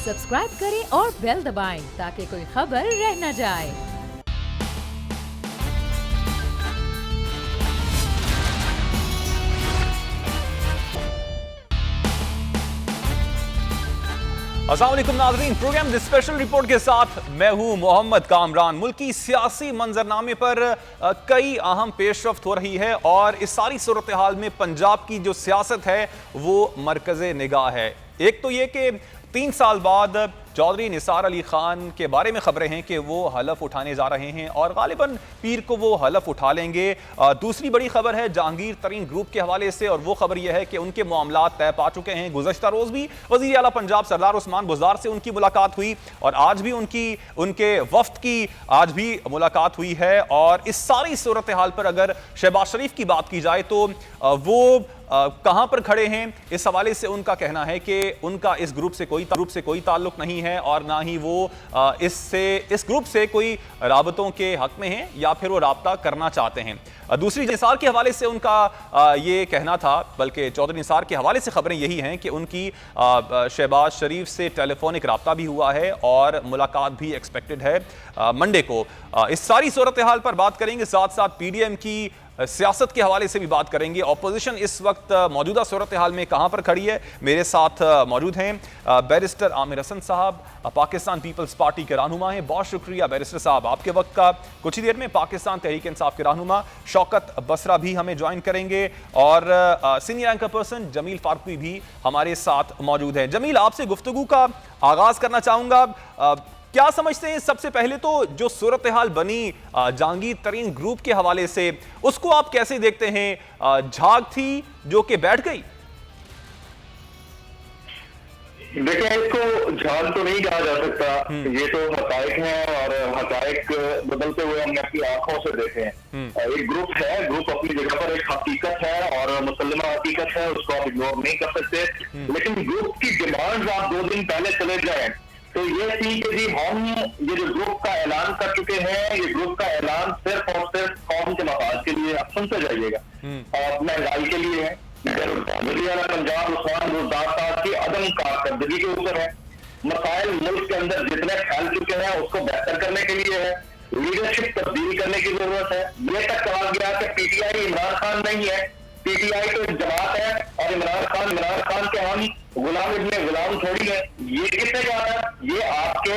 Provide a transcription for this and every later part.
Subscribe करें और bell दबाएं ताकि कोई खबर रह न जाए। अस्सलाम वालेकुम नाज़रीन, प्रोग्राम द स्पेशल रिपोर्ट के साथ मैं हूं मोहम्मद कामरान। मुल्की सियासी मंजरनामे पर कई अहम पेशरफ्त हो रही है और इस सारी सूरत हाल में पंजाब की जो सियासत है वो मरकज़े निगाह है। एक तो ये कि 3 साल बाद चौधरी निसार अली खान के बारे में खबरें हैं कि वो हलफ उठाने जा रहे हैं और गालिबन पीर को वो हलफ उठा लेंगे। दूसरी बड़ी खबर है जहांगीर तरीन ग्रुप के हवाले से और वो खबर यह है कि उनके मामलात तय पा चुके हैं। गुज़श्ता रोज़ भी वज़ीर आला पंजाब सरदार उस्मान बुज़दार से उनकी मुलाकात हुई और आज भी उनके वफ्द की आज भी मुलाकात हुई है। और इस सारी सूरत हाल पर अगर शहबाज शरीफ की बात की जाए तो वो कहां पर खड़े हैं, इस हवाले से उनका कहना है कि उनका इस ग्रुप से कोई ताल्लुक नहीं है और ना ही वो इस ग्रुप से कोई राबतों के हक में हैं या फिर वो राब्ता करना चाहते हैं। दूसरी निसार के हवाले से उनका ये कहना था, बल्कि चौधरी निसार के हवाले से खबरें यही हैं कि उनकी शहबाज शरीफ से टेलीफोनिक राब्ता भी हुआ है और मुलाकात भी एक्सपेक्टेड है मंडे को। इस सारी सूरत हाल पर बात करेंगे, साथ साथ पीडीएम की सियासत के हवाले से भी बात करेंगे। ऑपोजिशन इस वक्त मौजूदा सूरत हाल में कहां पर खड़ी है। मेरे साथ मौजूद हैं बैरिस्टर आमिर हसन साहब, पाकिस्तान पीपल्स पार्टी के रहनुमा हैं। बहुत शुक्रिया बैरिस्टर साहब आपके वक्त का। कुछ ही देर में पाकिस्तान तहरीक इंसाफ के रहनुमा शौकत बसरा भी हमें ज्वाइन करेंगे और senior anchor person Jamil Farooqui भी हमारे साथ मौजूद हैं। जमील, आपसे गुफ्तगू का आगाज करना चाहूंगा। क्या समझते हैं, सबसे पहले तो जो सूरत हाल बनी जहांगीर तरीन ग्रुप के हवाले से, उसको आप कैसे देखते हैं? झाग थी जो कि बैठ गई? देखिए, इसको झाग तो नहीं कहा जा सकता, ये तो हकायक हैं और हकायक बदलते हुए हमने अपनी आंखों से देखे हैं। एक ग्रुप है, ग्रुप अपनी जगह पर एक हकीकत है और मुसल्लमा हकीकत है, उसको आप इग्नोर नहीं कर सकते। लेकिन ग्रुप की डिमांड आप 2 दिन पहले चले जाएं तो ये थी कि जी हम ये जो ग्रुप का ऐलान कर चुके हैं, ये ग्रुप का ऐलान सिर्फ और सिर्फ कौम के मफाद के लिए, आप सुनते जाइएगा, और महंगाई के लिए है, वज़ीर आला पंजाब उस्मान बुज़दार साहब की अदम कारकर्दगी के ऊपर है, मसाइल मुल्क के अंदर जितने फैल चुके हैं उसको बेहतर करने के लिए है, लीडरशिप तब्दील करने की जरूरत है। ये तक कहा गया कि पीटीआई इमरान खान नहीं है, पीटीआई तो एक जमात है और इमरान खान के हम गुलाम इब्ने गुलाम थोड़ी है। ये किसने कहा था? ये आपके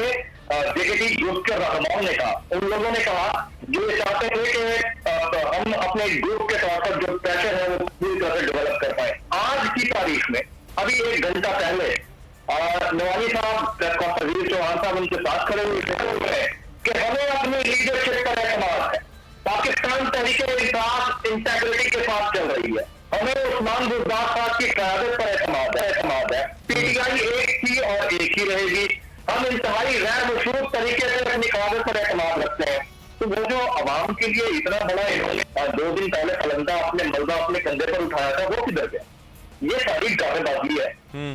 जेकेटी ग्रुप के रहनुमाओं ने कहा। उन लोगों ने कहा जो ये चाहते थे कि हम अपने ग्रुप के तौर पर जो प्रेशर है वो पूरी तरह से डेवलप कर पाए। आज की तारीख में अभी 1 घंटा पहले नवानी साहब वज़ीर चौहान साहब उनके साथ खड़े हुए कि हमें अपनी लीडरशिप पर एतमाद है, पाकिस्तान तहरीक इंसाफ इंटेग्रिटी के साथ चल रही है, हमें उस्मान बुज़दार साहब की क़यादत पर एतमाद है, पीटीआई एक थी और एक ही रहेगी, हम इंतहाई गैर मशरूत तरीके से अपनी क़यादत पर एतमाद रखते हैं। तो वो जो अवाम के लिए इतना बड़ा इन्होंने 2 दिन पहले फलंदा अपने कंधे पर उठाया था, वो किधर गया? ये सारी गानेबाजी है,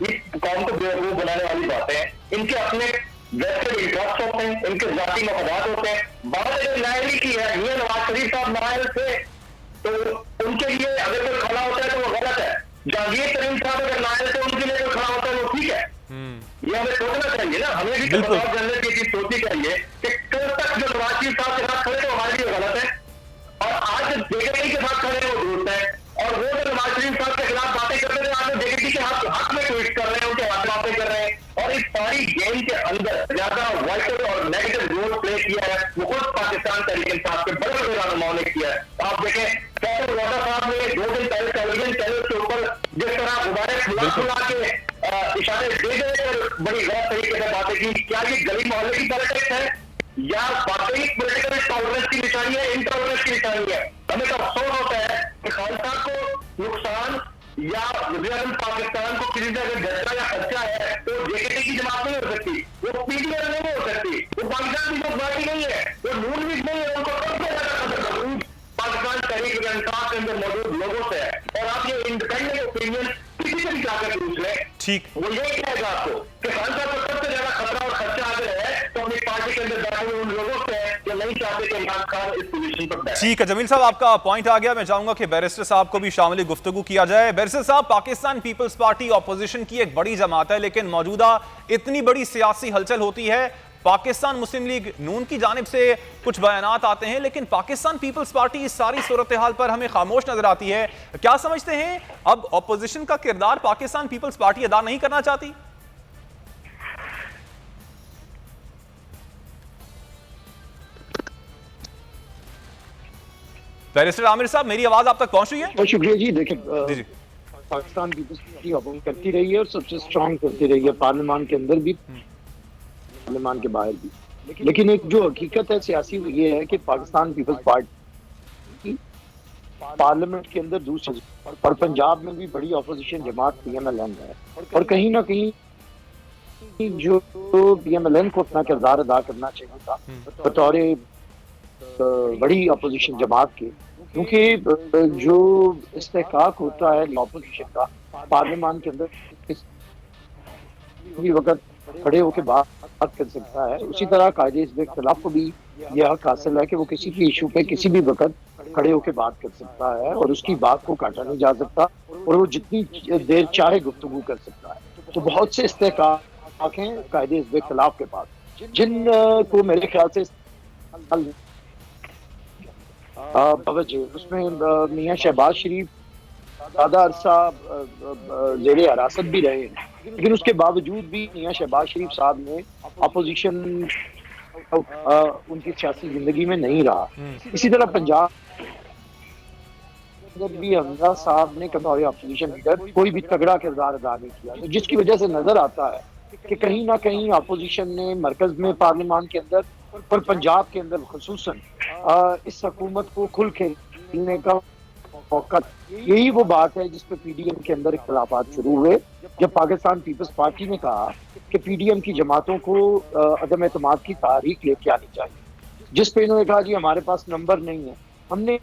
इस कौम को बेवकूफ बनाने वाली बातें हैं। इनके अपने वेस्टेड इंटरेस्ट होते हैं, इनके जाती मफादात होते हैं। बात अगर नायली की है, मियां नवाज शरीफ साहब नायल थे तो उनके लिए अगर कोई खड़ा होता है तो वो गलत है। जहांगीर तरीन साहब अगर नायल थे उनके लिए कोई खड़ा होता है वो ठीक है। ये हमें सोचना चाहिए ना, हमें भी जनरल की चीज सोचनी चाहिए कि कल तक जो नवाज शरीफ साहब के साथ खड़े थे हमारे लिए गलत है और आज जेकेटी के साथ खड़े वो दुरुस्त है। और वो जो नवाज शरीफ साहब के खिलाफ बातें करते थे आज जेकेटी के हक में ट्वीट कर रहे हैं, उनके हक बातें कर रहे हैं। और इस सारी गेम के अंदर ज्यादा वाइटल और नेगेटिव रोल प्ले किया है वो खुद पाकिस्तान तहरीक इंसाफ के बड़े बड़े रहनुमाओं ने किया है। आप देखें, कैप्टन वादा साहब ने 2 दिन पहले टेलीविजन चैनल के ऊपर जिस तरह गुब्बारे फुला के इशारे दे कर बड़ी गलत तरीके से बातें की। क्या ये गली मोहल्ले की पॉलिटिक्स है या वाकई पॉलिटिकल टॉलरेंस की निशानी है, इनटॉलरेंस की निशानी है? हमें तो अफसोस होता है कि खालिस्तान को नुकसान या पाकिस्तान को किसी तरह झटका या खर्चा है तो जेकेटी की जमात नहीं हो सकती, वो पीडीएम नहीं हो सकती, वो पाकिस्तान की पार्टी नहीं है, वो नून लीग नहीं है। उनको सबसे ज्यादा पाकिस्तान तहरीक इंसाफ के अंदर मौजूद लोगों से है। और आप ये इंडिपेंडेंट ओपिनियन किसी से भी जाकर पूछ लें, ठीक वो यही कहेगा आपको कि खालिस्तान को सबसे ज्यादा खतरा और खर्चा अगर है तो अपनी पार्टी के अंदर बैठे हुए उन लोगों से है जो नहीं चाहते कि इमरान खान इस पोजीशन पर सकता है। ठीक है जमील साहब, आपका पॉइंट आ गया। मैं चाहूंगा कि बैरिस्टर साहब को भी शामिल गुफ्तगू किया जाए। बैरिस्टर साहब, पाकिस्तान पीपल्स पार्टी ऑपोजिशन की एक बड़ी जमात है, लेकिन मौजूदा इतनी बड़ी सियासी हलचल होती है, पाकिस्तान मुस्लिम लीग नून की जानिब से कुछ बयानात आते हैं, लेकिन पाकिस्तान पीपल्स पार्टी इस सारी सूरत हाल पर हमें खामोश नजर आती है। क्या समझते हैं, अब ऑपोजिशन का किरदार पाकिस्तान पीपल्स पार्टी अदा नहीं करना चाहती? बैरिस्टर आमिर साहब, मेरी आवाज आप तक पहुंच रही है? बहुत शुक्रिया जी। देखिए, जी। पाकिस्तान पीपल्स पार्टी अपोज करती रही है और सबसे स्ट्रांग करती रही है, पार्लियामान के अंदर भी, पार्लियामान के बाहर भी। लेकिन एक जो हकीकत है सियासी, वो ये है कि पाकिस्तान पीपल्स पार्टी पार्लियामेंट के अंदर दूसरी, और पंजाब में भी बड़ी अपोजिशन जमात PMLN है, और कहीं ना कहीं जो PMLN को अपना किरदार अदा करना चाहिए था बतौर बड़ी अपोजिशन जमात के, क्योंकि जो इस्तेहकाक होता है अपोजिशन का पार्लियामान के अंदर, किसी वक्त खड़े होकर बात कर सकता है, उसी तरह कायदे हिज़्ब इख्तिलाफ को भी यह हक हासिल है कि वो किसी भी इशू पे किसी भी वक्त खड़े होकर बात कर सकता है और उसकी बात को काटा नहीं जा सकता, और वो जितनी देर चाहे गुफ्तगू कर सकता है। तो बहुत से इस्तेहकाक हैं कायदे हिज़्ब इख्तिलाफ के पास, जिन को मेरे ख्याल से उसमें मियां शहबाज शरीफ ज़्यादा अरसा ज़ेरे हिरासत भी रहे हैं, लेकिन उसके बावजूद भी मियां शहबाज शरीफ साहब ने अपोजिशन उनकी सियासी जिंदगी में नहीं रहा। इसी तरह पंजाब भी हमजा साहब ने कभी अपोजिशन लीडर कोई भी तगड़ा किरदार अदा नहीं किया, तो जिसकी वजह से नजर आता है कि कहीं ना कहीं अपोजिशन ने मरकज में पार्लियामान के अंदर और पंजाब के अंदर खुसूसन इस हुकूमत को खुल खेलने का मौका, यही वो बात है जिस पे PDM के अंदर इख्तिलाफात शुरू हुए, जब पाकिस्तान पीपल्स पार्टी ने कहा कि PDM की जमातों को अदम एतमाद की तारीख लेके आनी चाहिए, जिस पे इन्होंने कहा जी हमारे पास नंबर नहीं है। हमने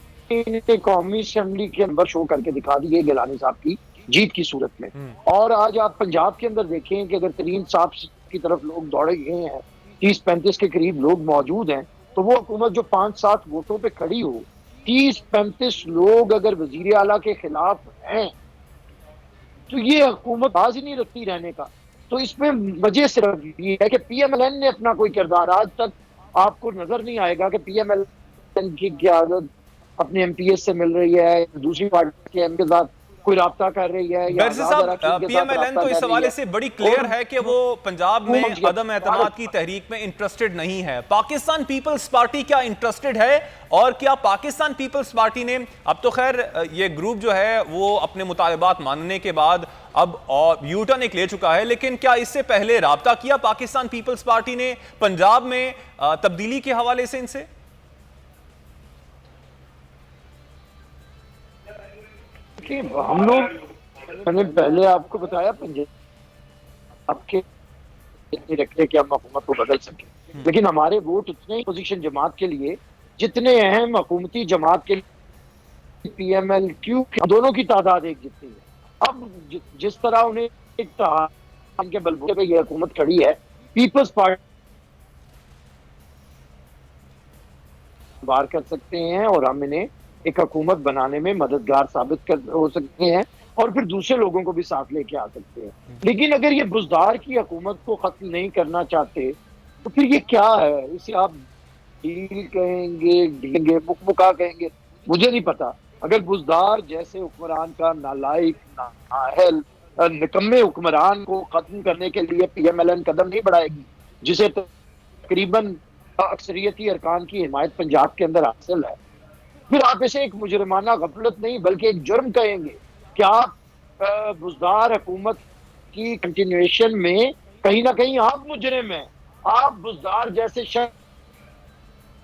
कौमी असेंबली के नंबर शो करके दिखा दिए गिलानी साहब की जीत की सूरत में, और आज आप पंजाब के अंदर देखें कि अगर तरीन साहब की तरफ लोग दौड़े गए हैं, 30-35 के करीब लोग मौजूद हैं, तो वो हुकूमत जो 5-7 वोटों पे खड़ी हो, 30-35 लोग अगर वजीर आला के खिलाफ हैं, तो ये हुकूमत बाज ही नहीं रखती रहने का। तो इसमें वजह सिर्फ ये है कि PMLN ने अपना कोई किरदार, आज तक आपको नजर नहीं आएगा कि PMLN की क़यादत अपने MPS से मिल रही है, दूसरी पार्टी के एम के साथ कोई राब्ता कर रही है, या PMLN तो इस हवाले से बड़ी क्लियर है कि वो पंजाब में अदम एतमाद की तहरीक में इंटरेस्टेड नहीं है। पाकिस्तान पीपल्स पार्टी क्या इंटरेस्टेड है, और क्या पाकिस्तान पीपल्स पार्टी ने, अब तो खैर ये ग्रुप जो है वो अपने मुतालबात मानने के बाद अब यू टर्न एक ले चुका है, लेकिन क्या इससे पहले राब्ता किया पाकिस्तान पीपल्स पार्टी ने पंजाब में तब्दीली के हवाले से इनसे? हम लोग, मैंने पहले आपको बताया, पंजाब के इतने रखते कि हम हुकूमत को बदल सके, लेकिन हमारे वोट उतने ही पोजीशन जमात के लिए जितने अहम हुकूमती जमात के लिए PMLQ दोनों की तादाद एक जितनी है। अब जिस तरह उन्हें एक के बलबूते पे ये हुकूमत खड़ी है, पीपल्स पार्टी बार कर सकते हैं और हम इन्हें एक हुकूमत बनाने में मददगार साबित हो सकते हैं, और फिर दूसरे लोगों को भी साथ लेके आ सकते हैं। लेकिन अगर ये बुजदार की हुकूमत को खत्म नहीं करना चाहते, तो फिर ये क्या है? इसे आप डील कहेंगे, डीलेंगे, मुकमुका कहेंगे, मुझे नहीं पता। अगर बुजदार जैसे हुक्मरान का नालायक, नाअहल, निकम्मे हुक्मरान को खत्म करने के लिए PMLN कदम नहीं बढ़ाएगी, जिसे तकरीबन अक्सरियती अरकान की हिमायत पंजाब के अंदर हासिल है, फिर आप इसे एक मुजरिमाना गफलत नहीं बल्कि एक जुर्म कहेंगे कि आप बुजदार हुकूमत की कंटिन्यूएशन में कहीं ना कहीं आप मुजरिम हैं। आप बुजदार जैसे शख्स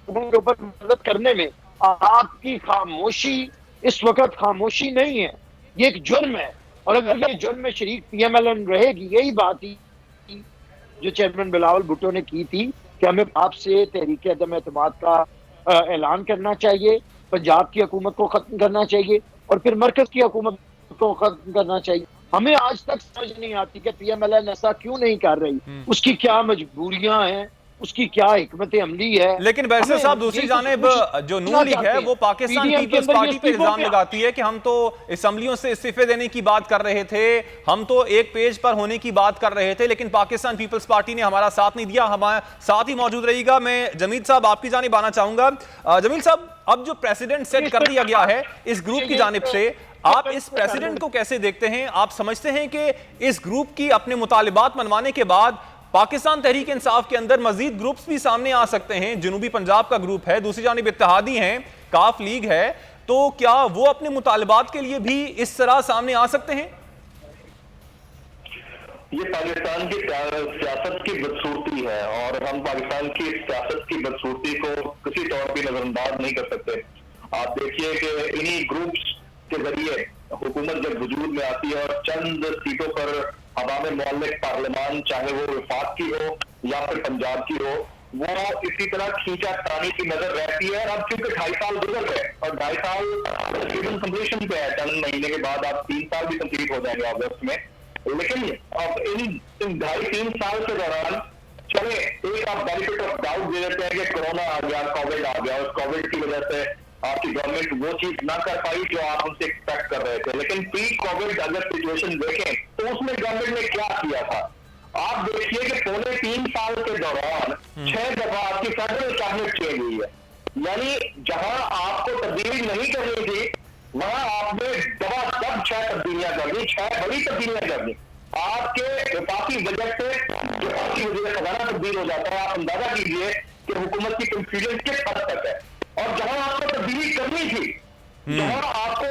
के ऊपर मदद करने में आपकी खामोशी इस वक्त खामोशी नहीं है, ये एक जुर्म है। और अगर ये जुर्म में शरीक PMLN रहेगी, यही बात थी जो चेयरमैन बिलावल भुट्टो ने की थी कि हमें आपसे तहरीक अदम एतमाद का ऐलान करना चाहिए, पंजाब की हुकूमत को खत्म करना चाहिए और फिर मरकज की हुकूमत को खत्म करना चाहिए। हमें आज तक समझ नहीं आती कि PMLN ऐसा क्यों नहीं कर रही, उसकी क्या मजबूरियां हैं, उसकी क्या हिकमत अमली है। लेकिन बैरिस्टर साहब दूसरी जानिब जो नून लीग है वो पाकिस्तान पीपल्स पार्टी पे इल्जाम लगाती है कि हम तो असेंबलियों से इस्तीफे देने की बात कर रहे थे, हम तो एक पेज पर होने की बात कर रहे थे, लेकिन पाकिस्तान पीपल्स पार्टी ने हमारा साथ नहीं दिया। हमारे साथ ही मौजूद रहेगा। मैं जमील साहब आपकी जानिब आना चाहूंगा। जमील साहब, अब जो प्रेसिडेंट सेट कर दिया गया है इस ग्रुप की जानिब से, आप इस प्रेसिडेंट को कैसे देखते हैं? आप समझते हैं कि इस ग्रुप की अपने मुतालिबात मनवाने के बाद पाकिस्तान तहरीक इंसाफ के अंदर मजीद ग्रुप्स भी सामने आ सकते हैं? जनूबी पंजाब का ग्रुप है, दूसरी जानिब इत्तेहादी हैं, काफ लीग है, तो क्या वो अपने मुतालिबात के लिए भी इस तरह सामने आ सकते हैं? ये पाकिस्तान की सियासत की बदसूरती है और हम पाकिस्तान की सियासत की बदसूरती को किसी तौर पर नजरअंदाज नहीं कर सकते। आप देखिए कि इन्हीं ग्रुप्स के जरिए हुकूमत जब वजूद में आती है और चंद सीटों पर हवा में मुअल्लिक पार्लियामान, चाहे वो वफाक की हो या फिर पंजाब की हो, वो इसी तरह खींचा तानी की नजर रहती है। और अब चूंकि 2.5 साल गुजर गए और 2.5 साल कंप्लीशन पे है, चंद महीने के बाद आप 3 साल भी कंप्लीट हो जाएंगे अगस्त में। लेकिन अब इन 2.5-3 साल के दौरान चले एक आप बेनिफिट ऑफ डाउट दे देते हैं कि कोरोना आ गया, कोविड आ गया, और कोविड की वजह से आपकी गवर्नमेंट वो चीज ना कर पाई जो आप उनसे एक्सपेक्ट कर रहे थे। लेकिन प्री कोविड अगर सिचुएशन देखें तो उसमें गवर्नमेंट ने क्या किया था, आप देखिए कि पौने 3 साल के दौरान 6 दफा आपकी फेडरल कैबिनेट चेंज हुई है। यानी जहां आपको तब्दीली नहीं करनी थी वहां आपने दबा 6 तब्दीलियां कर दी, 6 बड़ी तब्दीलियां कर दी। आपके वफाकी बजट से वफाकी वजीर खजाना तब्दील हो जाता है। आप अंदाजा कीजिए कि हुकूमत की कॉन्फिडेंस किस हद तक है। और जहां आपको तब्दीली करनी थी, जहां आपको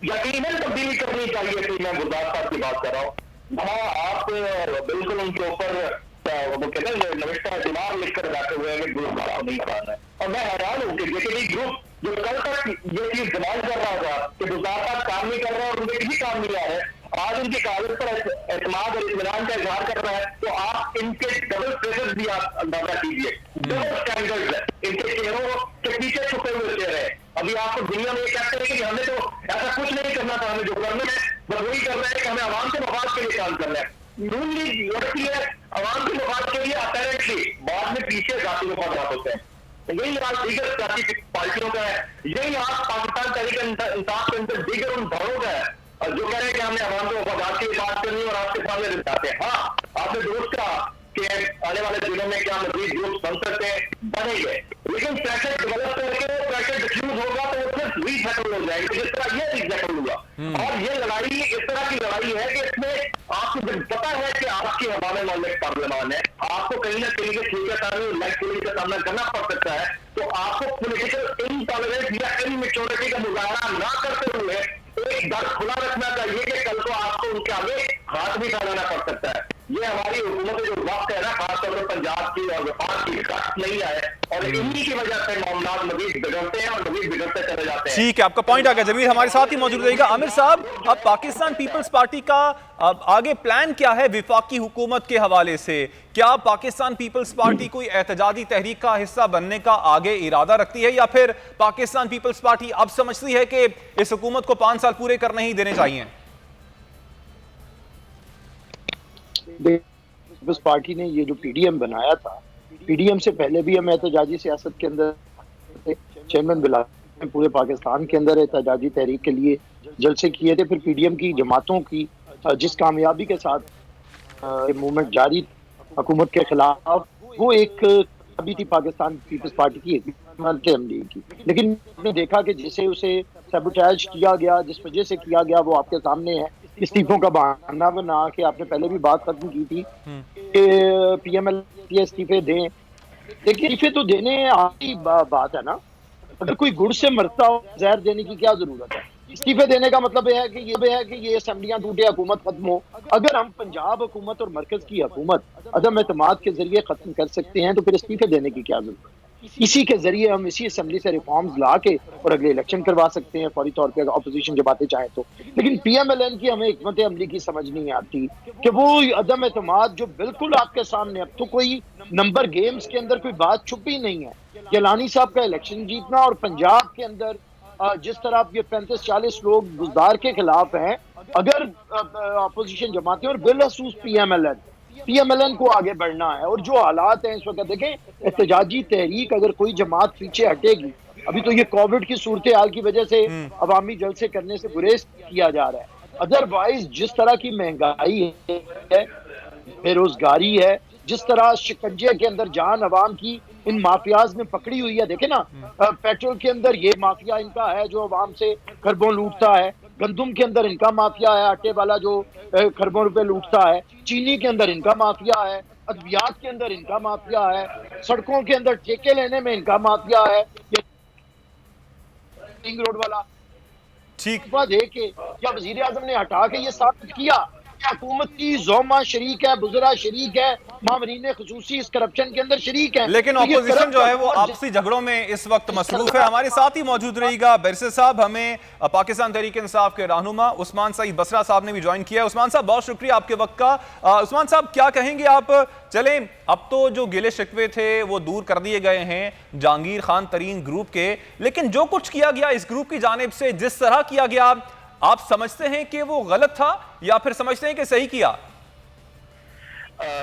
यकीनन तब्दीली करनी चाहिए थी, मैं गुरदास साहब की बात कर रहा हूँ, वहां आप बिल्कुल उनके ऊपर वो कहते हैं नविश्ता दिमाग लिखकर बैठे हुए हैं कि ग्रुप को नहीं कराना है। और मैं हैरान हूं कि जैसे ग्रुप जो कल तक ये चीज डिमांड कर रहा था कि गुरदास साहब काम नहीं कर रहे और उनके किसी काम नहीं आ रहे, आज उनकी कागज पर एतमाद और इत्मीनान का इजहार कर रहा है, तो आप इनके डबल प्रेशर भी आप अंदाजा कीजिए। डबल स्टैंडर्ड है, इनके चेहरों के पीछे छुपे हुए चेहरे हैं। अभी आपको दुनिया में ये कहते हैं कि हमने तो ऐसा कुछ नहीं करना था, हमें जो करना है बस वही कर रहे हैं कि हमें आवाम के मफाद के लिए काम करना है। नून लीग लड़ती है आवाम के मफाद के लिए, अपेरेंटली बाद में पीछे जाती मफादात होते हैं। तो यही आज दीगर सियासी पार्टियों का है, यही आज पाकिस्तान तहरीक इंसाफ के अंदर दीगर उन दलों का है जो कह रहे हैं कि हमने आवाम को वफादात की बात करनी और आपके सामने दिखाते हैं। हाँ, आपने दुरुस्त कहा कि आने वाले दिनों में क्या मजीद ग्रुप बन सकते हैं, बनेंगे, लेकिन प्रेशर डेवलप करके वो प्रेशर डिफ्यूज होगा तो वो सिर्फ रीसेटल हो जाएगी, जिस तरह ये रीसेटल हुआ। और ये लड़ाई इस तरह की लड़ाई है कि इसमें आपको जब पता है कि आपकी हवा में मुअल्लिक पार्लियामान है, आपको कहीं ना कहीं के ठीक है का सामना करना पड़ सकता है, तो आपको पॉलिटिकल इनटॉलरेंस या इनमेच्योरिटी का मुजाहरा ना करते हुए एक दर खुला रखना चाहिए कि कल को आपको उनके आगे हाथ भी फैलाना पड़ सकता है। ये हमारी हुकूमत जो वक्त है ना, खासतौर पर पंजाब की और वफाक की वक्त नहीं आए और इन्हीं की वजह से मामला मजीद बिगड़ते हैं और मजीद बिगड़ते चले जाते हैं। ठीक है, आपका पॉइंट आ गया। जमीर हमारे साथ ही मौजूद रहेगा। आमिर साहब, अब पाकिस्तान पीपल्स पार्टी का अब आगे प्लान क्या है विफाकी हुकूमत के हवाले से? क्या पाकिस्तान पीपल्स पार्टी कोई एहतजाजी तहरीक का हिस्सा बनने का आगे इरादा रखती है, या फिर पाकिस्तान पीपल्स पार्टी अब समझती है कि इस हुकूमत को 5 साल पूरे करने ही देने चाहिए? पीपल्स पार्टी ने ये जो पीडीएम बनाया था, पीडीएम से पहले भी हम एहतजाजी सियासत के अंदर चेयरमैन बिला पूरे पाकिस्तान के अंदर एहतजाजी तहरीक के लिए जलसे किए थे। फिर पीडीएम की जमातों की जिस कामयाबी के साथ मूवमेंट जारी हुकूमत के खिलाफ, वो एक अभी थी पाकिस्तान पीपल्स पार्टी की अमली की। लेकिन आपने देखा कि जिसे उसे सबोटेज किया गया, जिस वजह से किया गया, वो आपके सामने है। इस्तीफों का बहाना बना के आपने पहले भी बात खत्म की थी कि पीएमएल इस्तीफे दें। देखिए, इस्तीफे तो देने आती बात है ना, अगर कोई गुड़ से मरता हो जहर देने की क्या जरूरत है? इस्तीफे देने का मतलब यह है कि ये असेंबलियां टूटे, हुकूमत खत्म हो। अगर हम पंजाब हुकूमत और मरकज की हुकूमत अदम एतमाद के जरिए खत्म कर सकते हैं तो फिर इस्तीफे देने की क्या जरूरत है? इसी के जरिए हम इसी असेंबली से रिफॉर्म्स ला के और अगले इलेक्शन करवा सकते हैं फौरी तौर पे, अपोजिशन जब आते चाहे तो। लेकिन पीएमएलएन की हमें हिकमत अमली की समझ नहीं आती कि वो अदम एतमाद जो बिल्कुल आपके सामने, अब तो कोई नंबर गेम्स के अंदर कोई बात छुपी नहीं है। गिलानी साहब का इलेक्शन जीतना और पंजाब के अंदर जिस तरह ये 35-40 लोग बुजदार के खिलाफ हैं, अगर अपोजिशन जमातें और बिलखसूस पीएमएलएन PMLN को आगे बढ़ना है। और जो हालात हैं इस वक्त, देखें एहतजाजी तहरीक अगर कोई जमात पीछे हटेगी, अभी तो ये कोविड की सूरत हाल की वजह से अवामी जलसे करने से गुरेज किया जा रहा है, अदरवाइज जिस तरह की महंगाई है, बेरोजगारी है, जिस तरह शिकंजे के अंदर जान अवाम की इन माफियाज ने पकड़ी हुई है, देखे ना पेट्रोल के अंदर ये माफिया इनका है जो अवाम से खरबों लूटता है, गंदुम के अंदर इनका माफिया है, आटे वाला जो खरबों रुपए लूटता है, चीनी के अंदर इनका माफिया है, अद्वियात के अंदर इनका माफिया है, सड़कों के अंदर ठेके लेने में इनका माफिया है, रिंग रोड वाला ठीक दे के या वजीर आजम ने हटा के ये साबित किया कि हुकूमत की जोमा शरीक है, बुजरा शरीक है, मामरीन खुसूसी इस करप्शन के अंदर शरीक है। लेकिन तो ये ऑपोजिशन जो है वो करप्शन आपसी झगड़ों में इस वक्त मसरूफ है। हमारे साथ ही मौजूद रहेगा बैरिस्टर साहब, हमें पाकिस्तान तहरीक इंसाफ के रहनुमा उस्मान सईद बसरा साहब ने भी ज्वाइन किया है। उस्मान साहब, बहुत शुक्रिया आपके वक्त का। उस्मान साहब, क्या कहेंगे आप? चलें, अब तो जो गिले शिकवे थे वो दूर कर दिए गए हैं जहांगीर खान तरीन ग्रुप के, लेकिन जो कुछ किया गया इस ग्रुप की जानिब से, जिस तरह किया गया, आप समझते हैं कि वो गलत था या फिर समझते हैं कि सही किया?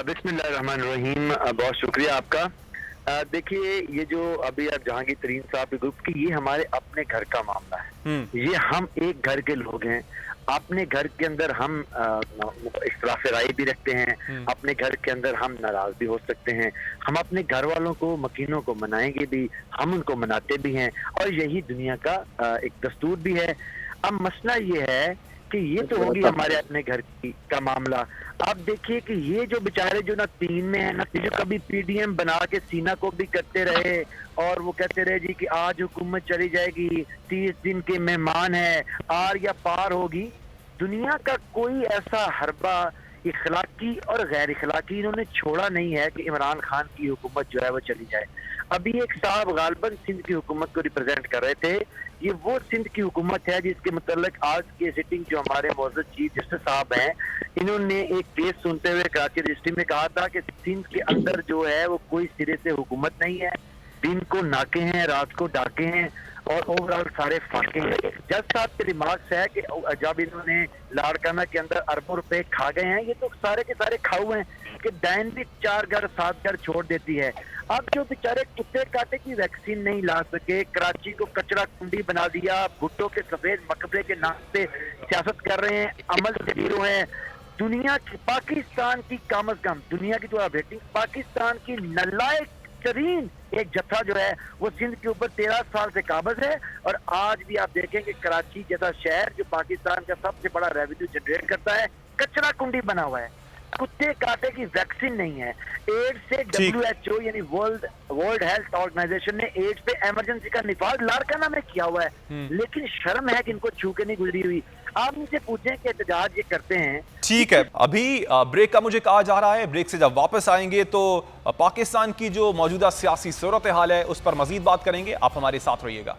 बिस्मिल्लाहिर्रहमानिर्रहीम, बहुत शुक्रिया आपका। देखिए, ये जो अभी आप जहांगीर तरीन साहब के ग्रुप की, ये हमारे अपने घर का मामला है। ये हम एक घर के लोग हैं, अपने घर के अंदर हम इख्तिलाफ राय भी रखते हैं, अपने घर के अंदर हम नाराज भी हो सकते हैं, हम अपने घर वालों को मकीनों को मनाएंगे भी, हम उनको मनाते भी हैं, और यही दुनिया का एक दस्तूर भी है। अब मसला ये है कि ये तो होगी हमारे अपने घर का मामला। आप देखिए कि ये जो बेचारे जो ना तीन में है ना, जो कभी PDM बना के सीना को भी करते रहे और वो कहते रहे जी कि आज हुकूमत चली जाएगी, 30 दिन के मेहमान है, आर या पार होगी। दुनिया का कोई ऐसा हरबा इखलाकी और गैर इखलाकी इन्होंने छोड़ा नहीं है कि इमरान खान की हुकूमत जो है वो चली जाए। अभी एक साहब गालबन सिंध की हुकूमत को रिप्रेजेंट कर रहे थे, ये वो सिंध की हुकूमत है जिसके मतलब आज के सिटिंग जो हमारे मौजूद चीफ जस्टिस साहब हैं, इन्होंने एक केस सुनते हुए कराची रजिस्ट्री में कहा था कि सिंध के अंदर जो है वो कोई सिरे से हुकूमत नहीं है, दिन को नाके हैं, रात को डाके हैं और ओवरऑल सारे फाके हैं। जज साहब के रिमार्क्स है कि जब इन्होंने लाड़काना के अंदर अरबों रुपए खा गए हैं, ये तो सारे के सारे खाऊ हैं कि डायन भी 4 घर 7 घर छोड़ देती है। अब जो बेचारे कुत्ते काटे की वैक्सीन नहीं ला सके, कराची को कचरा कुंडी बना दिया, भुट्टो के सफेद मकबरे के नाम पे सियासत कर रहे हैं, अमल से जीरो है। दुनिया की पाकिस्तान की कम अज कम दुनिया की जो रेटिंग, पाकिस्तान की नलायक तरीन एक जत्था जो है वो सिंध के ऊपर 13 साल से काबज है। और आज भी आप देखेंगे कराची जैसा शहर जो पाकिस्तान का सबसे बड़ा रेवेन्यू जनरेट करता है, कचरा कुंडी बना हुआ है, कुत्ते काटे की वैक्सीन नहीं है। एड्स से WHO यानी वर्ल्ड हेल्थ ऑर्गेनाइजेशन ने एड्स पे इमरजेंसी का निफाज लाड़काना में किया हुआ है, लेकिन शर्म है कि इनको छू के नहीं गुजरी हुई। आप मुझे पूछें कि एहतजाज ये करते हैं। ठीक है, अभी ब्रेक का मुझे कहा जा रहा है, ब्रेक से जब वापस आएंगे तो पाकिस्तान की जो मौजूदा सियासी सूरत हाल है उस पर मजीद बात करेंगे। आप हमारे साथ रहिएगा।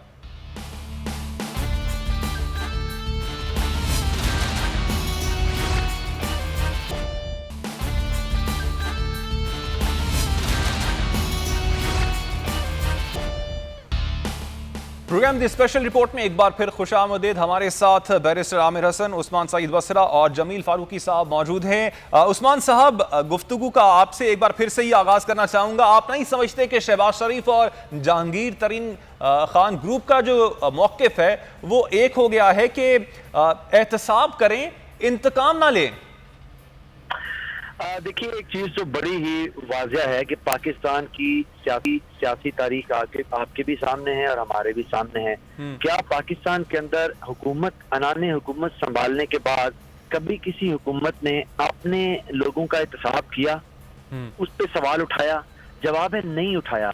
प्रोग्राम दी स्पेशल रिपोर्ट में एक बार फिर खुशामदीद। हमारे साथ बैरिस्टर आमिर हसन, उस्मान सईद बसरा और जमील फारूकी साहब मौजूद हैं। उस्मान साहब, गुफ्तगू का आपसे एक बार फिर से ही आगाज करना चाहूंगा। आप नहीं समझते कि शहबाज शरीफ और जहांगीर तरीन खान ग्रुप का जो मौक़िफ़ है वो एक हो गया है कि एहतसाब करें, इंतकाम ना लें? देखिए, एक चीज जो बड़ी ही वाज़ह है कि पाकिस्तान की सियासी तारीख आपके भी सामने है और हमारे भी सामने है। क्या पाकिस्तान के अंदर अनाने हुकूमत संभालने के बाद कभी किसी हुकूमत ने अपने लोगों का एहतसाब किया, उस पर सवाल उठाया? जवाब है नहीं उठाया।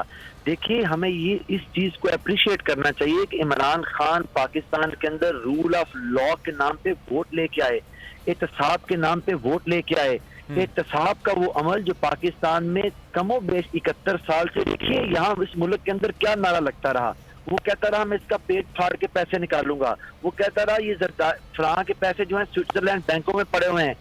देखिए, हमें ये इस चीज को अप्रिशिएट करना चाहिए कि इमरान खान पाकिस्तान के अंदर रूल ऑफ लॉ के नाम पे वोट लेके आए, एहतसाब के नाम पे वोट लेके आए। एहतसाब का वो अमल जो पाकिस्तान में कमो बेश 71 साल से, देखिए यहाँ इस मुल्क के अंदर क्या नारा लगता रहा। वो कहता रहा मैं इसका पेट फाड़ के पैसे निकालूंगा, वो कहता रहा ये फलां के पैसे जो है स्विट्जरलैंड बैंकों में पड़े हुए हैं।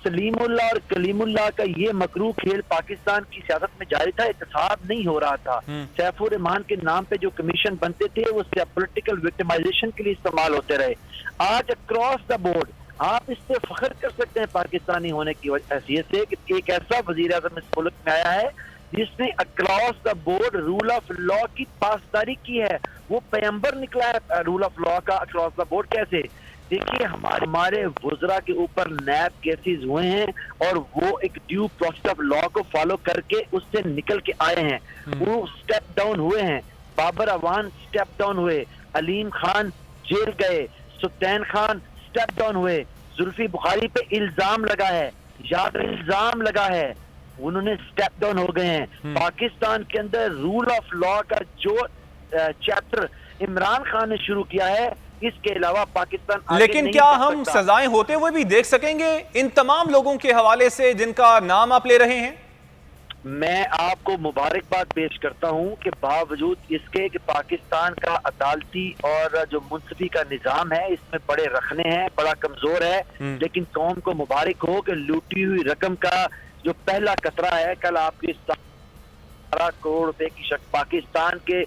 सलीमुल्लाह और कलीमुल्लाह का ये मकरू खेल पाकिस्तान की सियासत में जारी था, एहतसाब नहीं हो रहा था। सैफुर रहमान के नाम पे जो कमीशन बनते थे वो पॉलिटिकल विक्टिमाइजेशन के लिए इस्तेमाल होते रहे। आज अक्रॉस द बोर्ड आप इस पे फख्र कर सकते हैं पाकिस्तानी होने की हैसियत से कि एक ऐसा वजीर आज़म इस मुल्क में आया है जिसने across the board rule of law की पासदारी की है। वो पैगंबर निकला है रूल ऑफ लॉ का अक्रॉस द बोर्ड। कैसे? देखिए, हमारे वुज़रा के ऊपर नैब केसेस हुए हैं और वो एक ड्यू प्रोसेस ऑफ लॉ को फॉलो करके उससे निकल के आए हैं। वो स्टेप डाउन हुए हैं। बाबर अवान स्टेप डाउन हुए, अलीम खान जेल गए, सुल्तान खान स्टेप डाउन हुए, जुल्फी बुखारी पे इल्जाम लगा है, याद इल्जाम लगा है, उन्होंने स्टेप डाउन हो गए हैं। पाकिस्तान के अंदर रूल ऑफ लॉ का जो चैप्टर इमरान खान ने शुरू किया है, इसके अलावा पाकिस्तान आगे लेकिन नहीं क्या बढ़ हम सकता। सजाएं होते हुए भी देख सकेंगे इन तमाम लोगों के हवाले से जिनका नाम आप ले रहे हैं? मैं आपको मुबारकबाद पेश करता हूं कि बावजूद इसके कि पाकिस्तान का अदालती और जो मुंसफी का निजाम है इसमें बड़े रखने हैं, बड़ा कमजोर है, लेकिन कौम को मुबारक हो कि लूटी हुई रकम का जो पहला कतरा है, कल आपके 17 करोड़ रुपए की शक पाकिस्तान के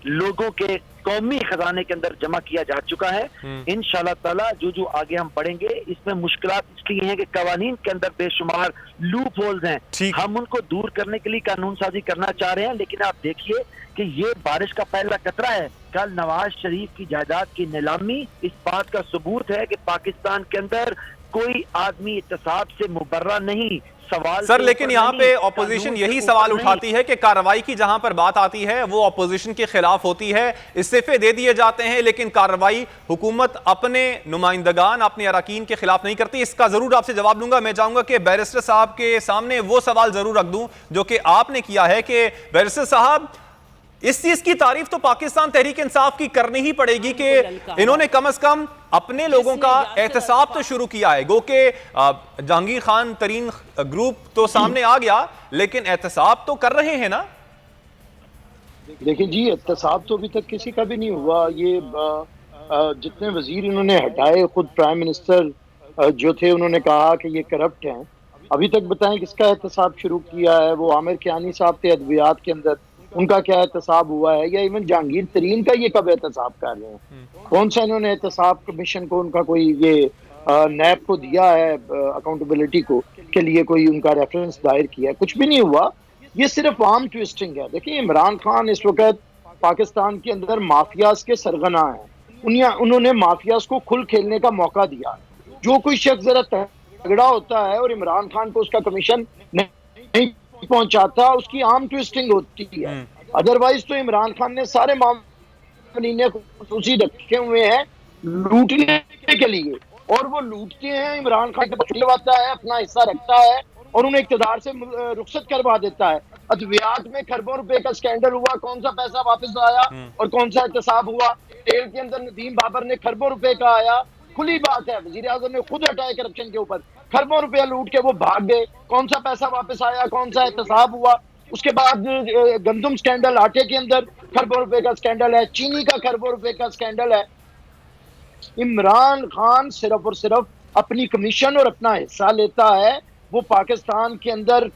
लोगों के कौमी खजाने के अंदर जमा किया जा चुका है। इंशाल्लाह ताला जो आगे हम बढ़ेंगे, इसमें मुश्किलात इसलिए हैं कि कवानीन के अंदर बेशुमार लूप होल्स हैं। हम उनको दूर करने के लिए कानून साजी करना चाह रहे हैं, लेकिन आप देखिए कि ये बारिश का पहला कतरा है। कल नवाज शरीफ की जायदाद की नीलामी इस बात का सबूत है कि पाकिस्तान के अंदर कोई आदमी इत्तेसाब से मुबर्रा नहीं। सवाल सर, लेकिन यहाँ पे ऑपोजिशन यही सवाल उठाती है कि कार्रवाई की जहां पर बात आती है वो ऑपोजिशन के खिलाफ होती है, इस्तीफे दे दिए जाते हैं, लेकिन कार्रवाई हुकूमत अपने नुमाइंदगान, अपने अरकान के खिलाफ नहीं करती। इसका जरूर आपसे जवाब लूंगा। मैं चाहूंगा कि बैरिस्टर साहब के सामने वो सवाल जरूर रख दूं जो कि आपने किया है कि बैरिस्टर साहब, इस चीज की तारीफ तो पाकिस्तान तहरीक इंसाफ की करनी ही पड़ेगी कि इन्होंने कम से कम अपने लोगों का एहतसाब तो शुरू किया है। गो के जहांगीर खान तरीन ग्रुप तो सामने आ गया, लेकिन एहतसाब तो कर रहे हैं ना? देखिए जी, एहतसाब तो अभी तक किसी का भी नहीं हुआ। ये जितने वजीर इन्होंने हटाए, खुद प्राइम मिनिस्टर जो थे उन्होंने कहा कि ये करप्ट हैं। अभी तक बताएं किसका एहतसाब शुरू किया है? वो आमिर कियानी साहब थे अदवियात के अंदर, उनका क्या एहतसाब हुआ है? या इवन जहांगीर तरीन का ये कब एहतसाब कर रहे हैं? कौन सा इन्होंने एहतसाब कमीशन को उनका कोई ये नैब को दिया है अकाउंटेबिलिटी को के लिए कोई उनका रेफरेंस दायर किया है? कुछ भी नहीं हुआ। ये सिर्फ आर्म ट्विस्टिंग है। देखिए, इमरान खान इस वक्त पाकिस्तान के अंदर माफियाज के सरगना है। उन्होंने माफियाज को खुल खेलने का मौका दिया। जो कोई शख्स जरा तगड़ा होता है और इमरान खान को उसका कमीशन नहीं पहुंचाता, उसकी आर्म ट्विस्टिंग होती है। अदरवाइज तो इमरान खान ने सारे मामले खुसूसी रखे हुए हैं लूटने के लिए, और वो लूटते हैं। इमरान खान करवाता है, अपना हिस्सा रखता है और उन्हें इक़्तिदार से रुखसत करवा देता है। अद्वियात में खरबों रुपए का स्कैंडल हुआ, कौन सा पैसा वापस आया और कौन सा एहतसाब हुआ? तेल के अंदर नदीम बाबर ने खरबों रुपए का आया, खुली बात है, वजीर आज़म ने खुद हटाया करप्शन के ऊपर। खरबों रुपया लूट के वो भाग गए, कौन सा पैसा वापस आया, कौन सा एहतसाब हुआ? उसके बाद गंदम स्कैंडल, आटे के अंदर खरबों रुपए का स्कैंडल है, चीनी का खरबों रुपए का स्कैंडल है। इमरान खान सिर्फ और सिर्फ अपनी कमीशन और अपना हिस्सा लेता है। वो पाकिस्तान के अंदर,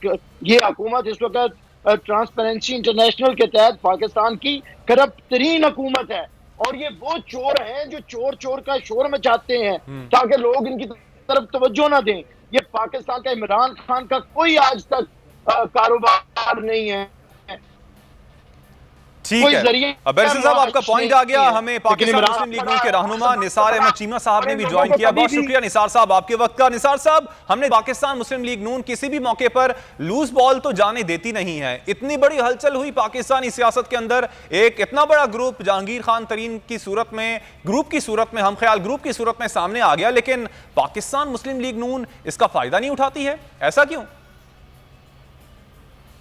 ये हुकूमत इस वक्त ट्रांसपेरेंसी इंटरनेशनल के तहत पाकिस्तान की करप्ट तरीन हुकूमत है, और ये वो चोर हैं जो चोर का शोर मचाते हैं ताकि लोग इनकी तरफ तवज्जो ना दें। ये पाकिस्तान का, इमरान खान का कोई आज तक कारोबार नहीं है। ठीक है, बैरिस्टर साहब आपका पॉइंट आ गया। हमें पाकिस्तान मुस्लिम लीग नून के रहनुमा निसार अहमद चीमा साहब ने भी ज्वाइन किया। बहुत शुक्रिया निसार साहब आपके वक्त का। निसार साहब, हमने पाकिस्तान मुस्लिम लीग नून किसी भी मौके पर लूज बॉल तो जाने देती नहीं है। इतनी बड़ी हलचल हुई पाकिस्तानी सियासत के अंदर, एक इतना बड़ा ग्रुप जहांगीर खान तरीन की सूरत में, ग्रुप की सूरत में, हम ख्याल ग्रुप की सूरत में सामने आ गया, लेकिन पाकिस्तान मुस्लिम लीग नून इसका फायदा नहीं उठाती है। ऐसा क्यों?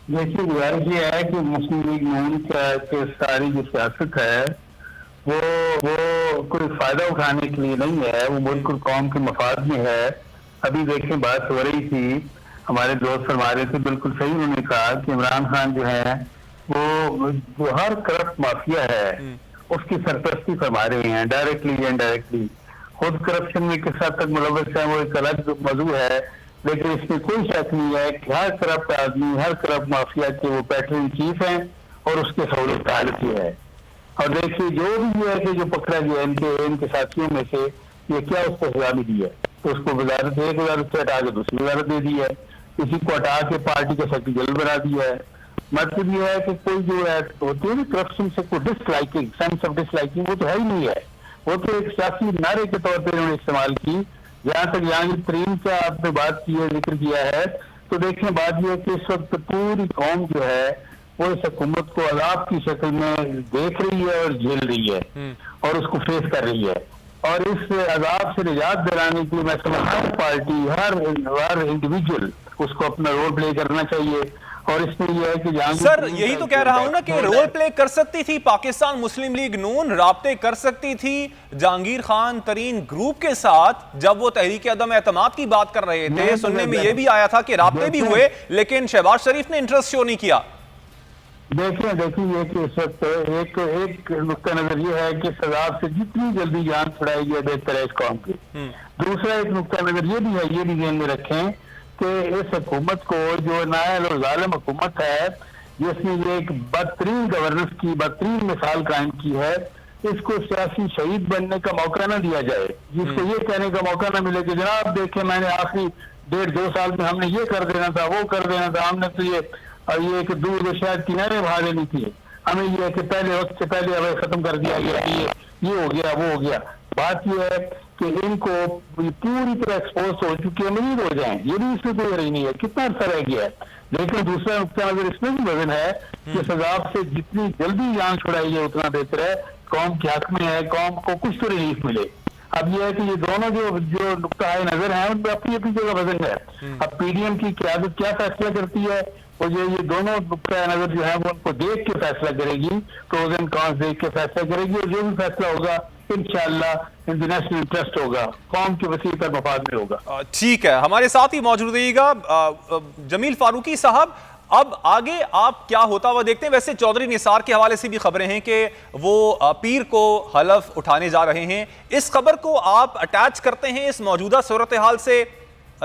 देखिए, गुजारिश ये है कि मुस्लिम लीग नून की सारी जो सियासत है वो कोई फायदा उठाने के लिए नहीं है, वो मुल्क और कौम के मफाद में है। अभी देखिए, बात हो रही थी, हमारे दोस्त फरमा रहे थे, बिल्कुल सही उन्होंने कहा कि इमरान खान जो है वो हर करप्ट माफिया है, उसकी सरपरस्ती फरमा रहे हैं, डायरेक्टली या इनडायरेक्टली। खुद करप्शन में किस हद तक मुलव्वस है वो एक अलग मौजू है, लेकिन इसमें कोई शक नहीं है कि हर करप्ट आदमी, हर करप्ट माफिया के वो पैटर्न इन चीफ हैं और उसके सहूलत हालत है। और देखिए, जो भी है कि जो पकड़ा गया इनके साथियों में से, ये क्या उसको सजा मिली है? उसको वजारत, एक वजारत से हटा के दूसरी वजारत दे दी है, किसी को हटा के पार्टी का सेक्रेटरी जनरल बना दिया है। मतलब ये है कि कोई जो है होती है ना करप्शन से कोई डिसलाइकिंग, सेंस ऑफ डिसलाइकिंग, वो तो है ही नहीं है। वो तो एक सियासी नारे के तौर पर उन्होंने इस्तेमाल की। जहाँ तक जहांगीर तरीन का आपने बात की है, जिक्र किया है, तो देखिए बात यह है कि इस वक्त पूरी कौम जो है वो इस हुकूमत को अजाब की शक्ल में देख रही है और झेल रही है और उसको फेस कर रही है। और इस अजाब से निजात दिलाने के लिए मैं समझता हूँ पार्टी, हर इंडिविजुअल उसको अपना रोल प्ले करना चाहिए। और इसमें यह है कि सर यही तो कह रहा हूं ना कि रोल प्ले कर सकती थी पाकिस्तान मुस्लिम लीग नून, राब्ते कर सकती थी जहांगीर खान तरीन ग्रुप के साथ। जब वो तहरीक अदम एतमाद की बात कर रहे थे, सुनने में ये भी आया था कि राब्ते भी हुए, लेकिन शहबाज शरीफ ने इंटरेस्ट शो नहीं किया। देखिए ये कि इस वक्त एक नुक्ता नजर ये है कि सजाब से जितनी जल्दी जान छुड़ाई जाए बेहतर है इस कौम की। दूसरा एक नुक्ता नजर ये भी है, ये भी ध्यान में रखें कि इस हुकूमत को, जो नायल और जालिम हुकूमत है, जिसने ये एक बदतरीन गवर्नेंस की बदतरीन मिसाल कायम की है, इसको सियासी शहीद बनने का मौका न दिया जाए, जिसको ये कहने का मौका न मिले कि जनाब देखिए मैंने आखिरी 1.5-2 साल में हमने ये कर देना था, वो कर देना था, हमने तो ये एक दूर शायद किनारे बहा देनी थी, हमें ये कि पहले वक्त से पहले हमें खत्म कर दिया गया, ये हो गया वो हो गया। बात यह है कि इनको पूरी तरह एक्सपोज हो चुके हैं, मरीज हो जाएं, ये भी इसमें कोई रही नहीं है, कितना अर्सा रह गया है। लेकिन दूसरा नुकसान अगर इसमें भी वजन है कि सजाब से जितनी जल्दी जान छुड़ाई जाए उतना बेहतर है, कौम के हक में है, कौम को कुछ तो रिलीफ मिले। अब यह है कि ये दोनों जो नुक्ता है नजर है उनमें अपनी अपनी जगह वजन है। अब पीडीएम की क्यादत क्या फैसला करती है, और ये दोनों नुक्ता नजर जो है वो उनको देख के फैसला करेगी, प्रोज एंड कॉन्स देख के फैसला करेगी, और जो भी फैसला होगा इंशाअल्लाह इन द नेशनल इंटरेस्ट होगा, कौम के वसीले पर मफाद में होगा। ठीक है, हमारे साथ ही मौजूद रहिएगा जमील फारूकी साहब। अब आगे आप क्या होता हुआ देखते हैं? वैसे चौधरी निसार के हवाले से भी खबरें हैं कि वो पीर को हलफ उठाने जा रहे हैं। इस खबर को आप अटैच करते हैं इस मौजूदा सूरत हाल से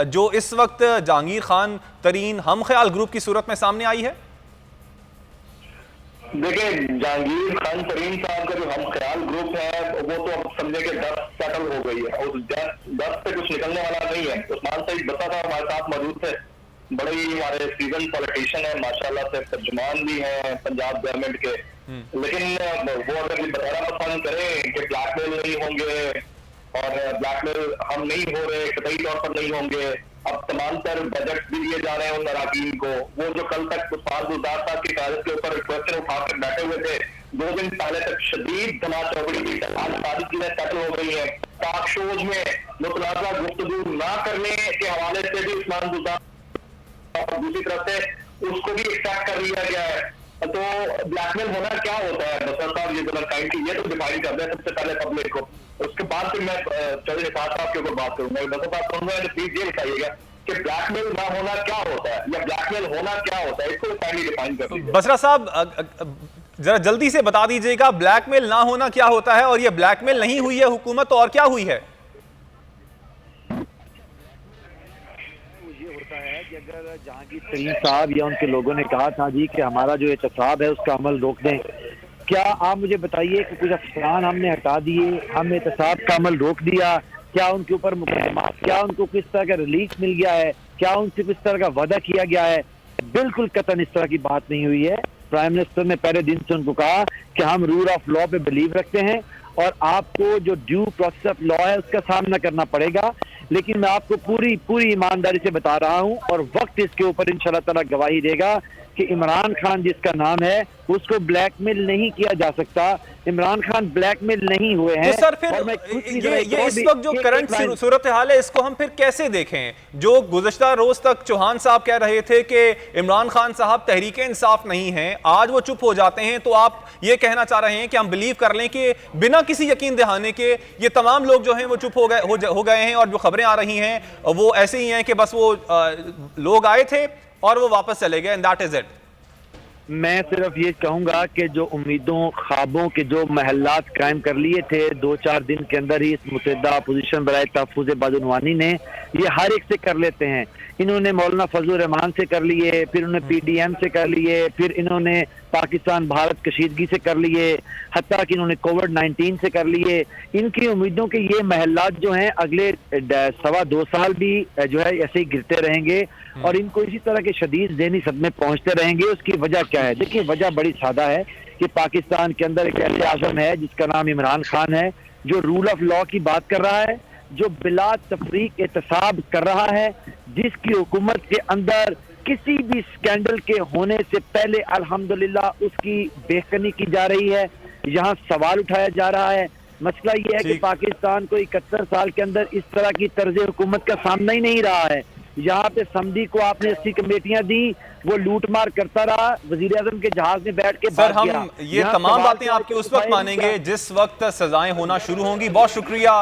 जो इस वक्त जहांगीर खान तरीन हम ख्याल ग्रुप की सूरत में सामने आई है? देखिए, जहांगीर खान तरीन साहब का जो हम ख्याल ग्रुप है वो तो अब समझे कि 10 सेटल हो गई है, और 10 से कुछ निकलने वाला नहीं है। उस्मान सईद बता था हमारे साथ मौजूद थे, बड़े ही हमारे सीजन पॉलिटिशियन है, माशाल्लाह से तर्जुमान भी हैं पंजाब गवर्नमेंट के। लेकिन वो अगर ये बताना पसंद करें कि ब्लैकमेल नहीं होंगे, और ब्लैकमेल हम नहीं हो रहे, कतई तौर पर नहीं होंगे। अब तमाम तर बजट भी दिए जा रहे हैं उन अराकीन को। वो जो कल तक उस्ताद गुलजार साहब की कागज के ऊपर क्वेश्चन उठाकर बैठे हुए थे, 2 दिन पहले तक शदीद धमा चौकड़ी थी, आज सारी चीजें सेटल हो गई है। टॉक शोज में मुतलाजा गुफ्तगू ना करने के हवाले से भी उस्मान गुलजार, और दूसरी तरफ से उसको भी एक्सेप्ट कर लिया गया है। तो ब्लैकमेल होना क्या होता है बसर साहब, ये जरा काइंडली ये तो डिफाइन कर दें सबसे पहले पब्लिक को, उसके बाद फिर मैं चौधरी निसार साहब के ऊपर बात करूंगा। बसर साहब सुन रहे हैं तो प्लीज ये बताइएगा कि ब्लैकमेल ना होना क्या होता है, या ब्लैकमेल होना क्या होता है, इसको काइंडली डिफाइन कर दीजिए। बसरा साहब जरा जल्दी से बता दीजिएगा, ब्लैकमेल ना होना क्या होता है, और ये ब्लैकमेल नहीं हुई है हुकूमत तो और क्या हुई है? अगर जहांगीर तरीन साहब या उनके लोगों ने कहा था जी कि हमारा जो एहतसाब है उसका अमल रोक दें, क्या आप मुझे बताइए कि कुछ अफसरान हमने हटा दिए, हमने एहतसाब का अमल रोक दिया, क्या उनके ऊपर मुकदमा, क्या उनको किस तरह का रिलीफ मिल गया है, क्या उनसे किस तरह का वादा किया गया है? बिल्कुल कतन इस तरह की बात नहीं हुई है। प्राइम मिनिस्टर ने पहले दिन से उनको कहा कि हम रूल ऑफ लॉ पे बिलीव रखते हैं और आपको जो ड्यू प्रोसेस ऑफ लॉ है उसका सामना करना पड़ेगा। लेकिन मैं आपको पूरी ईमानदारी से बता रहा हूं, और वक्त इसके ऊपर इंशाल्लाह ताला गवाही देगा कि इमरान खान जिसका नाम है उसको ब्लैकमेल नहीं किया जा सकता। इमरान खान ब्लैकमेल नहीं हुए हैं। तो सर फिर ये इस वक्त जो करंट सूरत हाल है इसको हम फिर कैसे देखें? जो गुज़श्ता रोज तक चौहान साहब कह रहे थे कि इमरान खान साहब तहरीक इंसाफ नहीं हैं, आज वो चुप हो जाते हैं, तो आप ये कहना चाह रहे हैं कि हम बिलीव कर लें कि बिना किसी यकीन दहाने के ये तमाम लोग जो हैं वो चुप हो गए हैं, और जो खबरें आ रही हैं वो ऐसे ही हैं कि बस वो लोग आए थे और वो वापस चले गए, एंड दैट इज इट। मैं सिर्फ ये कहूंगा कि जो उम्मीदों ख्वाबों के जो महलात कायम कर लिए थे 2-4 दिन के अंदर ही इस मुतहदा अपोजिशन बराए तहफ़्फ़ुज़ बदउनवानी ने, ये हर एक से कर लेते हैं। इन्होंने मौलाना फजलुर रहमान से कर लिए, फिर उन्होंने PDM से कर लिए, फिर इन्होंने पाकिस्तान भारत कशीदगी से कर लिए, हत्ता कि इन्होंने कोविड-19 से कर लिए। इनकी उम्मीदों के ये महलात जो हैं अगले 2.25 साल भी जो है ऐसे ही गिरते रहेंगे और इनको इसी तरह के शदीद ज़हनी सदमे पहुंचते रहेंगे। उसकी वजह क्या है? देखिए, वजह बड़ी सादा है कि पाकिस्तान के अंदर एक ऐसे आज़म है जिसका नाम इमरान खान है, जो रूल ऑफ लॉ की बात कर रहा है, जो बिला तफरीक एहतसाब कर रहा है, जिसकी हुकूमत के अंदर किसी भी स्कैंडल के होने से पहले अल्हम्दुलिल्लाह उसकी बेखनी की जा रही है। यहाँ सवाल उठाया जा रहा है। मसला ये है कि पाकिस्तान को 71 साल के अंदर इस तरह की तर्ज हुकूमत का सामना ही नहीं रहा है। यहाँ पे समदी को आपने 80 कमेटियां दी, वो लूटमार करता रहा, वजीर आजम के जहाज में बैठ के सर हम ये तमाम बातें आपकी उस वक्त मानेंगे जिस वक्त सजाएं होना शुरू होंगी। बहुत शुक्रिया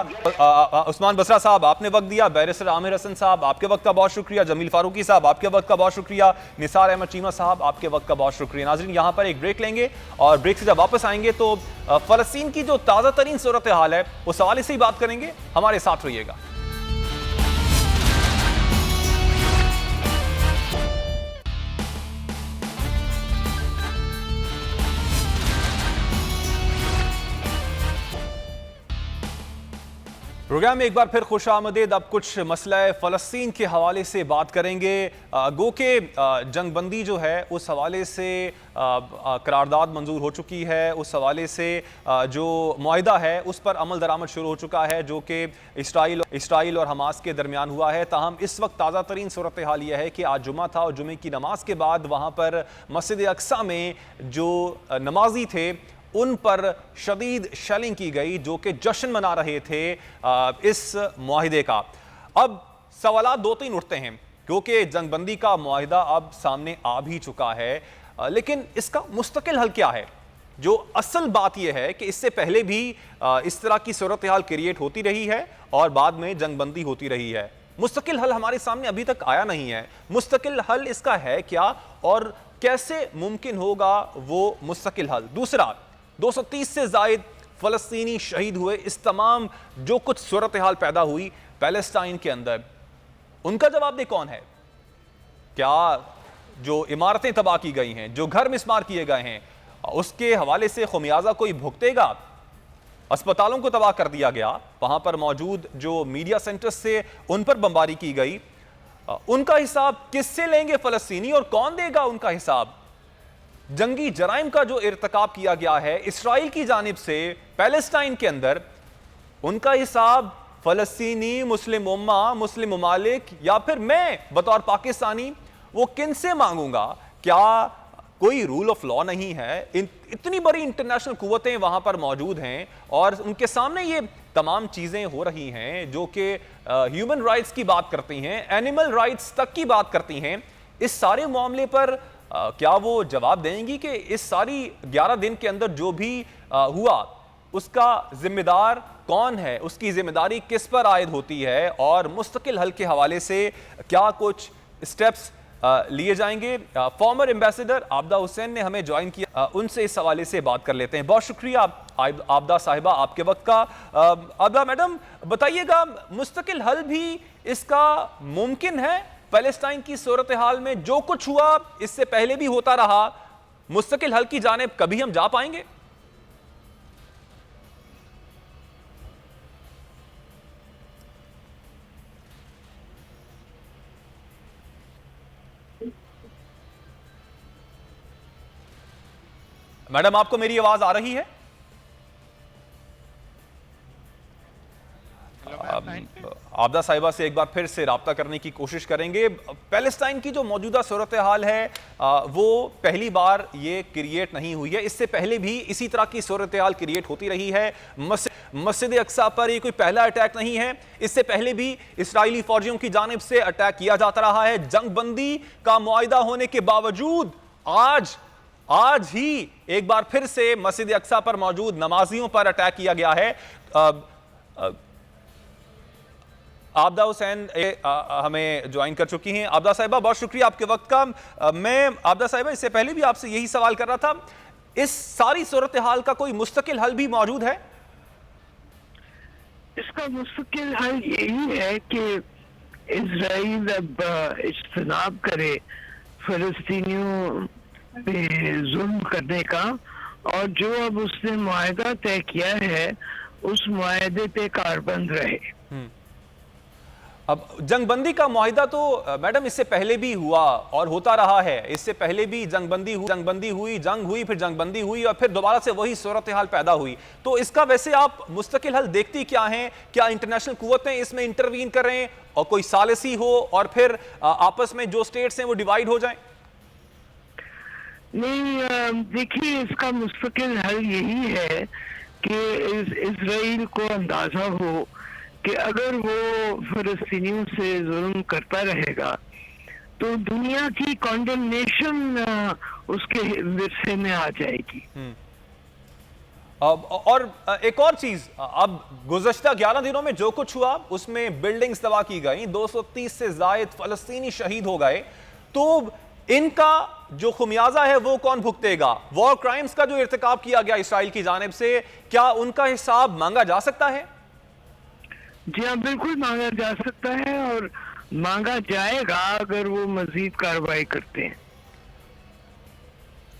उस्मान बसरा साहब, आपने वक्त दिया। बैरिस्टर आमिर हसन साहब, आपके वक्त का बहुत शुक्रिया। जमील फारूकी साहब, आपके वक्त का बहुत शुक्रिया। निसार अहमद चीमा साहब, आपके वक्त का बहुत शुक्रिया। नाज़रीन, यहाँ पर एक ब्रेक लेंगे और ब्रेक से जब वापस आएंगे तो फलस्तीन की जो ताज़ा तरीन सूरत हाल है उस हवाले से ही बात करेंगे। हमारे साथ रहिएगा। प्रोग्राम में एक बार फिर खुश आमदीद। अब कुछ मसला फ़लस्तीन के हवाले से बात करेंगे। गो के जंगबंदी जो है उस हवाले से करारदाद मंजूर हो चुकी है। उस हवाले से जो मुआहिदा है उस पर अमल दरामद शुरू हो चुका है जो कि इसराइल और हमास के दरमियान हुआ है। ताहम इस वक्त ताज़ा तरीन सूरत हाल यह है कि आज जुमा था और जुमे की नमाज के बाद वहाँ पर मस्जिद अक्सा में जो नमाजी थे उन पर शदीद शेलिंग की गई जो कि जश्न मना रहे थे इस मुआहिदे का। अब सवालात 2-3 उठते हैं क्योंकि जंगबंदी का मुआहिदा अब सामने आ भी चुका है, लेकिन इसका मुस्तकिल हल क्या है? जो असल बात यह है कि इससे पहले भी इस तरह की सूरत हाल क्रिएट होती रही है और बाद में जंगबंदी होती रही है। मुस्तकिल हल हमारे सामने अभी तक आया नहीं है। मुस्तकिल हल इसका है क्या और कैसे मुमकिन होगा वो मुस्तकिल हल? दूसरा, 230 से ज़ायद फ़लस्तीनी शहीद हुए। इस तमाम जो कुछ सूरत हाल पैदा हुई पैलेस्टाइन के अंदर, उनका जवाबदेह कौन है? क्या जो इमारतें तबाह की गई हैं, जो घर मिस्मार किए गए हैं, उसके हवाले से खुमियाजा कोई भुगतेगा? अस्पतालों को तबाह कर दिया गया, वहां पर मौजूद जो मीडिया सेंटर्स से उन पर बमबारी की गई, उनका हिसाब किससे लेंगे फ़लस्तीनी और कौन देगा उनका हिसाब? जंगी जराइम का जो इर्तिकाब किया गया है इसराइल की जानिब से पैलेस्टाइन के अंदर, उनका हिसाब फ़लस्तीनी, मुस्लिम उम्मा, मुस्लिम ममालिक या फिर मैं बतौर पाकिस्तानी वो किन से मांगूंगा? क्या कोई रूल ऑफ लॉ नहीं है? इतनी बड़ी इंटरनेशनल कुव्वतें वहां पर मौजूद हैं और उनके सामने ये तमाम चीज़ें हो रही हैं जो कि ह्यूमन राइट्स की बात करती हैं, एनिमल राइट्स तक की बात करती हैं। इस सारे मामले पर क्या वो जवाब देंगी कि इस सारी 11 दिन के अंदर जो भी हुआ उसका जिम्मेदार कौन है, उसकी जिम्मेदारी किस पर आयद होती है और मुस्तकिल हल के हवाले से क्या कुछ स्टेप्स लिए जाएंगे? फॉर्मर एम्बेसडर आबदा हुसैन ने हमें ज्वाइन किया, उनसे इस हवाले से बात कर लेते हैं। बहुत शुक्रिया आबदा साहिबा आपके वक्त का। आबदा मैडम बताइएगा, मुस्तकिल हल भी इसका मुमकिन है? पैलेस्टाइन की सूरत हाल में जो कुछ हुआ इससे पहले भी होता रहा, मुस्तकिल हल की जानिब कभी हम जा पाएंगे? मैडम, आपको मेरी आवाज आ रही है? आबदा साहिबा से एक बार फिर से राब्ता करने की कोशिश करेंगे। पैलेस्टाइन की जो मौजूदा सूरत हाल है वो पहली बार ये क्रिएट नहीं हुई है, इससे पहले भी इसी तरह की सूरत हाल क्रिएट होती रही है। मस्जिद अक्सा पर ये कोई पहला अटैक नहीं है, इससे पहले भी इस्राइली फौजियों की जानिब से अटैक किया जाता रहा है। जंगबंदी का मुआहिदा होने के बावजूद आज ही एक बार फिर से मस्जिद अक्सा पर मौजूद नमाजियों पर अटैक किया गया है। आबदा हुसैन हमें ज्वाइन कर चुकी हैं। आबदा साहिबा, बहुत शुक्रिया आपके वक्त का। मैं आबदा साहिबा इससे पहले भी आपसे यही सवाल कर रहा था, इस सारी सूरत हाल का कोई मुस्तकिल हल भी मौजूद है? इसका मुस्तकिल हल यही है कि इजराइल अब इज्तनाब करे फलस्तीनियों पे जुल्म करने का, और जो अब उसने मुआहदा तय किया है उस मुआहदे पे कारबंद रहे। अब जंगबंदी का मुआहिदा तो मैडम इससे पहले भी हुआ और होता रहा है। इससे पहले भी जंग हुई, फिर जंगबंदी हुई और फिर दोबारा से वही सूरत हाल पैदा हुई। तो इसका वैसे आप मुस्तकिल हल देखती क्या हैं? क्या इंटरनेशनल कुव्वतें इसमें इंटरवीन कर रहे हैं और कोई सालिसी हो और फिर आपस में जो स्टेट्स हैं वो डिवाइड हो जाएं? नहीं, देखिए, इसका मुस्तकिल हल यही है कि इजराइल को अंदाजा हो कि अगर वो फलस्तीनियों से जुल्म करता रहेगा तो दुनिया की कॉन्डेमनेशन उसके विरसे में आ जाएगी। और एक और चीज, अब गुज़श्ता 11 दिनों में जो कुछ हुआ उसमें बिल्डिंग्स तबाह की गई, 230 से ज़ायद फलस्तीनी शहीद हो गए, तो इनका जो खुमियाजा है वो कौन भुगतेगा? वॉर क्राइम्स का जो इर्तिकाब किया गया इसराइल की जानिब से, क्या उनका हिसाब मांगा जा सकता है? जी हाँ, बिल्कुल मांगा जा सकता है और मांगा जाएगा अगर वो मजीद कार्रवाई करते हैं।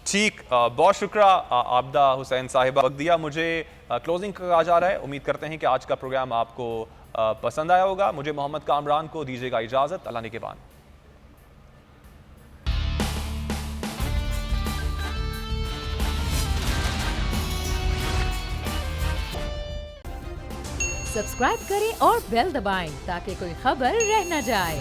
ठीक, बहुत शुक्रिया आबदा हुसैन साहिबा, वक्त दिया। मुझे क्लोजिंग कहा जा रहा है। उम्मीद करते हैं कि आज का प्रोग्राम आपको पसंद आया होगा। मुझे मोहम्मद कामरान को दीजिएगा इजाजत। अल्लाह निगहबान। सब्सक्राइब करें और बेल दबाएं ताकि कोई खबर रह न जाए।